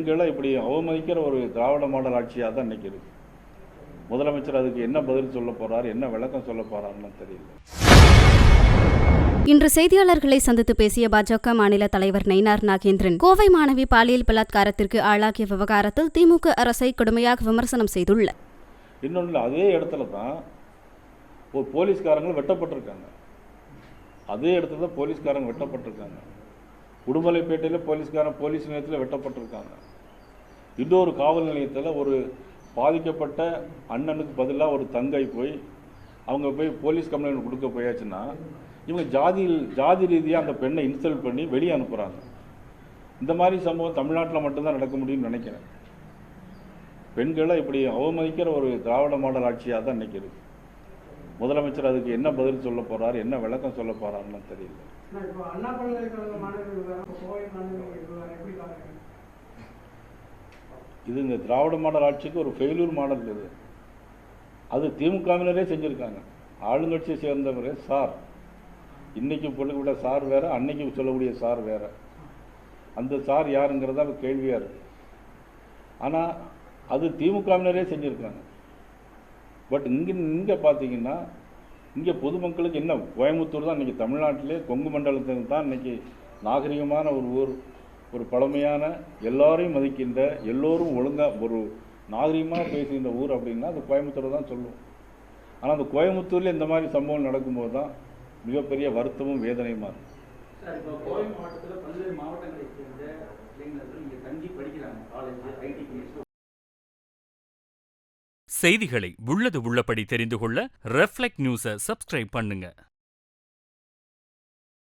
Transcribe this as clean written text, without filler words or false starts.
பெண்களை இப்படி அவமதிக்கிற ஒரு திராவிட மாடல் ஆட்சியாக தான் இன்னைக்கு இருக்கு. முதலமைச்சர் அதுக்கு என்ன பதில் சொல்ல போறார், என்ன விளக்கம் சொல்ல போறாருன்னு தெரியல. இன்று செய்தியாளர்களை சந்தித்து பேசிய பாஜக மாநில தலைவர் நயினார் நாகேந்திரன், கோவை மாணவி பாலியல் பலாத்காரத்திற்கு ஆளாகிய விவகாரத்தில் திமுக அரசை கடுமையாக விமர்சனம் செய்துள்ளார். இன்னொன்று, அதே இடத்துல தான் ஒரு போலீஸ்காரங்க வெட்டப்பட்டிருக்காங்க. அதே இடத்துல தான் போலீஸ்காரங்க வெட்டப்பட்டிருக்காங்க. உடுமலைப்பேட்டையில் போலீஸ் நிலையத்தில் வெட்டப்பட்டிருக்காங்க. இன்னொரு காவல் நிலையத்தில் ஒரு பாதிக்கப்பட்ட அண்ணனுக்கு பதிலாக ஒரு தங்கை அவங்க போய் போலீஸ் கம்ப்ளைண்ட் கொடுக்க போயாச்சுன்னா இவங்க ஜாதி ரீதியாக அந்த பெண்ணை இன்சல்ட் பண்ணி வெளியே அனுப்புகிறாங்க. இந்த மாதிரி சம்பவம் தமிழ்நாட்டில் மட்டும்தான் நடக்க முடியும்னு நினைக்கிறேன். பெண்களை இப்படி அவமதிக்கிற ஒரு திராவிட மாடல் ஆட்சியாக தான் இன்னைக்கு இருக்கு. முதலமைச்சர் அதுக்கு என்ன பதில் சொல்ல போறார், என்ன விளக்கம் சொல்ல போறாருன்னு தெரியல. இது இந்த திராவிட மாடல் ஆட்சிக்கு ஒரு ஃபெயிலூர் மாடல். இது அது திமுகவினரே செஞ்சிருக்காங்க. ஆளுங்கட்சியை சேர்ந்தவரே சார், இன்னைக்கு சொல்லக்கூடிய சார் வேற, அன்னைக்கு சொல்லக்கூடிய சார் வேற. அந்த சார் யாருங்கிறதா கேள்வியா இருக்கு. ஆனா அது திமுகவினரே செஞ்சிருக்காங்க. பட் இங்கே பார்த்தீங்கன்னா இங்கே பொதுமக்களுக்கு என்ன, கோயம்புத்தூர் தான் இன்றைக்கி தமிழ்நாட்டிலே கொங்கு மண்டலத்தில் தான் இன்றைக்கி நாகரிகமான ஒரு ஊர், ஒரு பழமையான, எல்லாரையும் மதிக்கின்ற, எல்லோரும் ஒழுங்காக ஒரு நாகரிகமாக பேசுகின்ற ஊர் அப்படின்னா அது கோயம்புத்தூர் தான் சொல்லுவோம். ஆனால் அந்த கோயம்புத்தூரில் இந்த மாதிரி சம்பவம் நடக்கும்போது தான் மிகப்பெரிய வருத்தமும் வேதனையுமா இருக்கும். சார், இப்போ கோவை மாவட்டத்தில் பல்வேறு மாவட்டங்களை சேர்ந்த இளைஞர்கள் இங்கே தங்கி படிக்கிறாங்க. College, IT. செய்திகளை உள்ளது உள்ளபடி தெரிந்து கொள்ள ரெஃப்ளெக்ட் நியூஸை சப்ஸ்கிரைப் பண்ணுங்க.